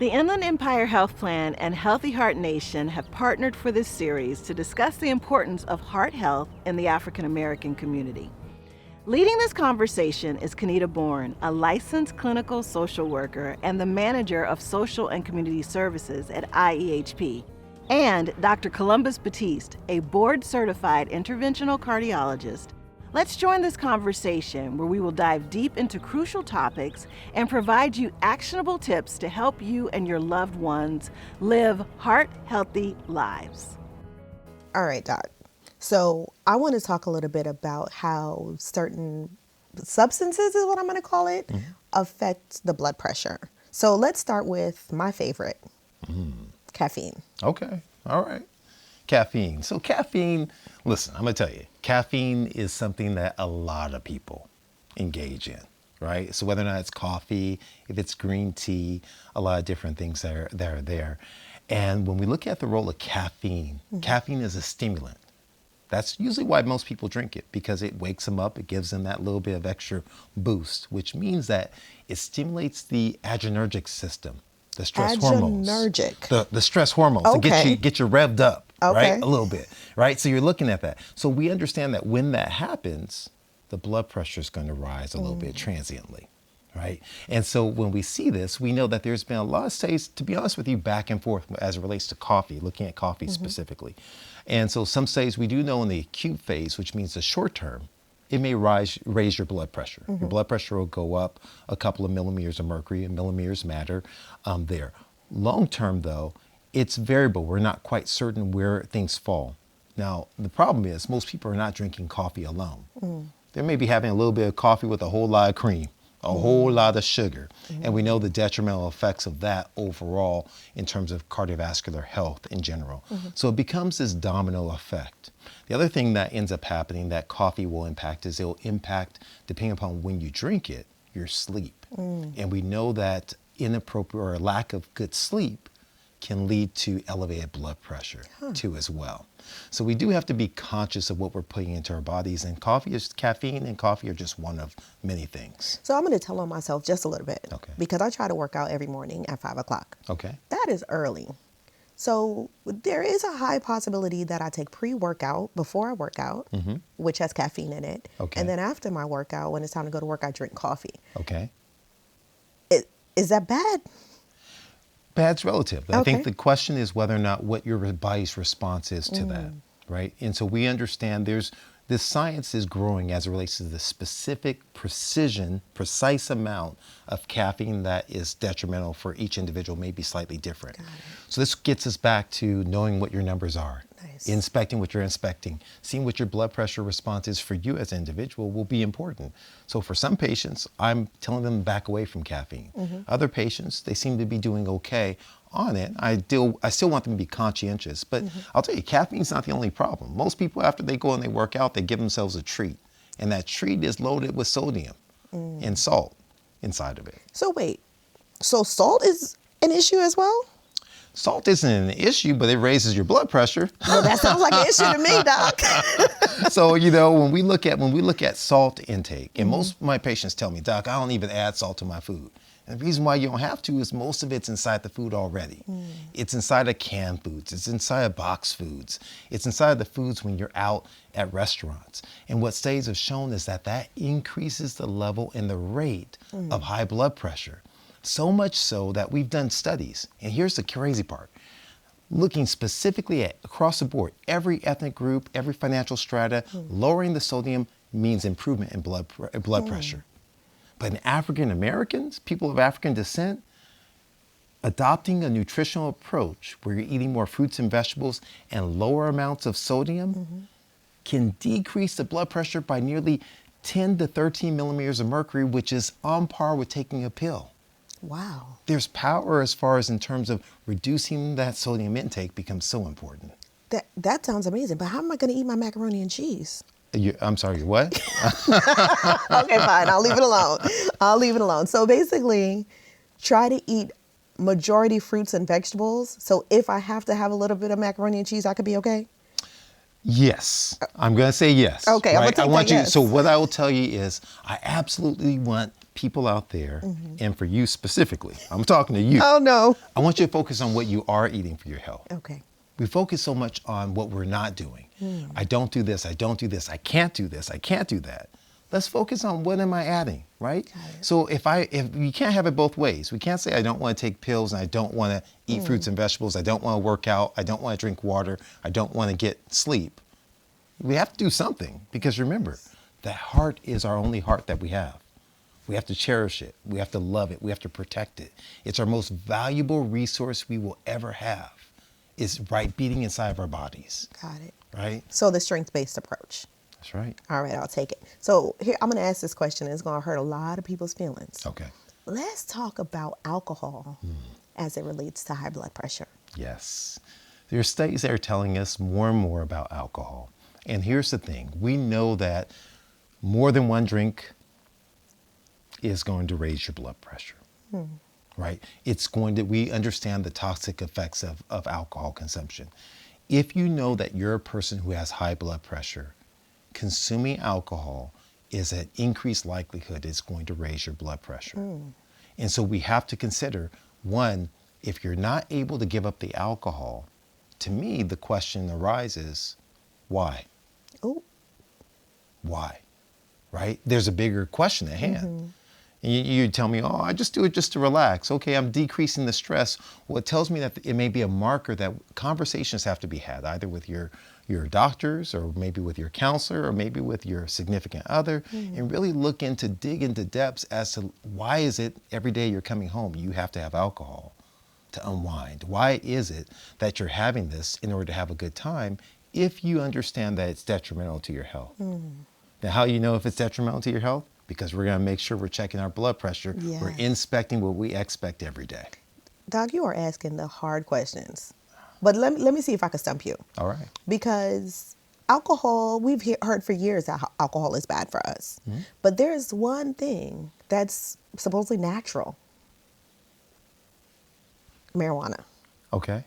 The Inland Empire Health Plan and Healthy Heart Nation have partnered for this series to discuss the importance of heart health in the African American community. Leading this conversation is Kenita Bourne, a licensed clinical social worker and the manager of social and community services at IEHP, and Dr. Columbus Batiste, a board-certified interventional cardiologist. Let's join this conversation where we will dive deep into crucial topics and provide you actionable tips to help you and your loved ones live heart-healthy lives. All right, Doc. So I want to talk a little bit about how certain substances, is what I'm going to call it, affect the blood pressure. So let's start with my favorite, caffeine. Okay. All right. Caffeine. So caffeine, listen, I'm going to tell you, caffeine is something that a lot of people engage in, right? So whether or not it's coffee, if it's green tea, a lot of different things that are there. And when we look at the role of caffeine, caffeine is a stimulant. That's usually why most people drink it, because it wakes them up. It gives them that little bit of extra boost, which means that it stimulates the adrenergic system, the stress hormones. The stress hormones to get you revved up. Right? A little bit, right? So you're looking at that. So we understand that when that happens, the blood pressure is going to rise a little bit transiently, right? And so when we see this, we know that there's been a lot of studies, to be honest with you, back and forth as it relates to coffee, looking at coffee specifically. And so some studies we do know in the acute phase, which means the short term, it may raise your blood pressure. Your blood pressure will go up a couple of millimeters of mercury, and millimeters matter there. Long term, though, it's variable. We're not quite certain where things fall. Now, the problem is most people are not drinking coffee alone. They may be having a little bit of coffee with a whole lot of cream, a whole lot of sugar. And we know the detrimental effects of that overall in terms of cardiovascular health in general. So it becomes this domino effect. The other thing that ends up happening that coffee will impact is it will impact, depending upon when you drink it, your sleep. And we know that inappropriate or lack of good sleep can lead to elevated blood pressure too as well. So we do have to be conscious of what we're putting into our bodies, and caffeine and coffee are just one of many things. So I'm going to tell on myself just a little bit, because I try to work out every morning at 5 o'clock. That is early. So there is a high possibility that I take pre-workout before I work out, which has caffeine in it. And then after my workout, when it's time to go to work, I drink coffee. Is that bad? Bad's relative. I think the question is whether or not what your body's response is to that, right? And so we understand this science is growing as it relates to the specific precise amount of caffeine that is detrimental for each individual may be slightly different. So this gets us back to knowing what your numbers are, inspecting what you're inspecting, seeing what your blood pressure response is for you as an individual will be important. So for some patients, I'm telling them to back away from caffeine. Other patients, they seem to be doing okay on it. I still want them to be conscientious, but I'll tell you, caffeine's not the only problem. Most people, after they go and they work out, they give themselves a treat, and that treat is loaded with sodium and salt inside of it. So wait, so salt is an issue as well? Salt isn't an issue, but it raises your blood pressure. Well, that sounds like an issue to me, Doc. So, when we look at salt intake, and most of my patients tell me, Doc, I don't even add salt to my food. And the reason why you don't have to is most of it's inside the food already. It's inside of canned foods. It's inside of box foods. It's inside of the foods when you're out at restaurants. And what studies have shown is that increases the level and the rate of high blood pressure. So much so that we've done studies. And here's the crazy part. Looking specifically at across the board, every ethnic group, every financial strata, lowering the sodium means improvement in blood pressure. But in African Americans, people of African descent, adopting a nutritional approach where you're eating more fruits and vegetables and lower amounts of sodium can decrease the blood pressure by nearly 10 to 13 millimeters of mercury, which is on par with taking a pill. Wow. There's power as far as in terms of reducing that sodium intake becomes so important. That sounds amazing, but how am I going to eat my macaroni and cheese? I'm sorry, what? Okay, fine. I'll leave it alone. So basically, try to eat majority fruits and vegetables. So if I have to have a little bit of macaroni and cheese, I could be okay? Yes. I'm going to say yes. Okay, right? I want you. So what I will tell you is I absolutely want people out there, and for you specifically, I'm talking to you. Oh, no. I want you to focus on what you are eating for your health. Okay. We focus so much on what we're not doing. I don't do this, I don't do this, I can't do this, I can't do that. Let's focus on what am I adding, right? So if you can't have it both ways. We can't say I don't want to take pills and I don't want to eat fruits and vegetables, I don't want to work out, I don't want to drink water, I don't want to get sleep. We have to do something because remember, that heart is our only heart that we have. We have to cherish it. We have to love it. We have to protect it. It's our most valuable resource we will ever have. It's right beating inside of our bodies. Got it. Right? So the strength-based approach. That's right. All right, I'll take it. So here, I'm going to ask this question. It's going to hurt a lot of people's feelings. Okay. Let's talk about alcohol as it relates to high blood pressure. Yes. There are studies that are telling us more and more about alcohol. And here's the thing. We know that more than one drink is going to raise your blood pressure. Right? We understand the toxic effects of alcohol consumption. If you know that you're a person who has high blood pressure, consuming alcohol is an increased likelihood it's going to raise your blood pressure. And so we have to consider, one, if you're not able to give up the alcohol, to me, the question arises, why? Oh. Why? Right? There's a bigger question at hand. And you tell me, oh, I just do it just to relax. Okay, I'm decreasing the stress. Well, it tells me that it may be a marker that conversations have to be had, either with your doctors or maybe with your counselor or maybe with your significant other, and really dig into depths as to why is it every day you're coming home, you have to have alcohol to unwind? Why is it that you're having this in order to have a good time if you understand that it's detrimental to your health? Now, how do you know if it's detrimental to your health? Because we're going to make sure we're checking our blood pressure. Yeah. We're inspecting what we expect every day. Doc, you are asking the hard questions. But let me see if I can stump you. All right. Because alcohol, we've heard for years that alcohol is bad for us. But there's one thing that's supposedly natural. Marijuana. Okay.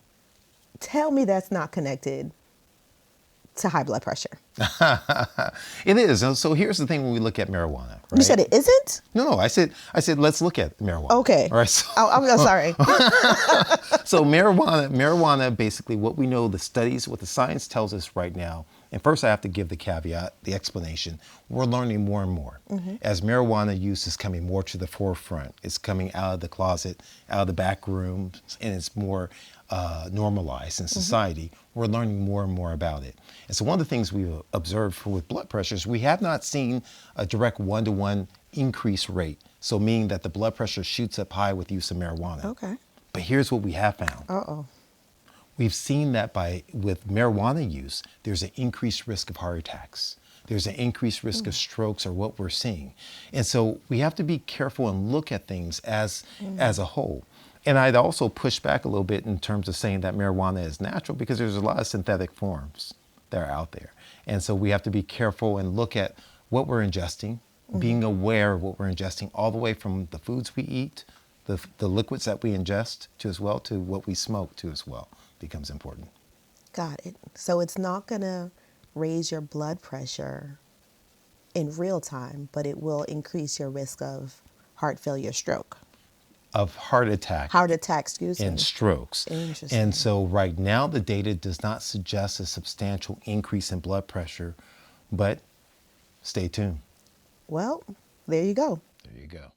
Tell me that's not connected to high blood pressure. It is. So here's the thing when we look at marijuana. Right? You said it isn't? No, I said let's look at marijuana. Okay. All right. So, I'm sorry. so marijuana, basically what we know, the studies, what the science tells us right now, and first I have to give the caveat, the explanation, we're learning more and more. As marijuana use is coming more to the forefront, it's coming out of the closet, out of the back room, and it's more normalized in society, we're learning more and more about it. And so one of the things we've observed with blood pressures, we have not seen a direct one-to-one increase rate. So meaning that the blood pressure shoots up high with use of marijuana. Okay. But here's what we have found. Uh-oh. We've seen that with marijuana use, there's an increased risk of heart attacks. There's an increased risk of strokes, or what we're seeing. And so we have to be careful and look at things as a whole. And I'd also push back a little bit in terms of saying that marijuana is natural, because there's a lot of synthetic forms that are out there. And so we have to be careful and look at what we're ingesting, being aware of what we're ingesting, all the way from the foods we eat, the liquids that we ingest to what we smoke to as well becomes important. Got it. So it's not going to raise your blood pressure in real time, but it will increase your risk of heart failure, stroke. Of heart attack. Heart attack, excuse me. And strokes. Interesting. And so right now the data does not suggest a substantial increase in blood pressure, but stay tuned. Well, there you go. There you go.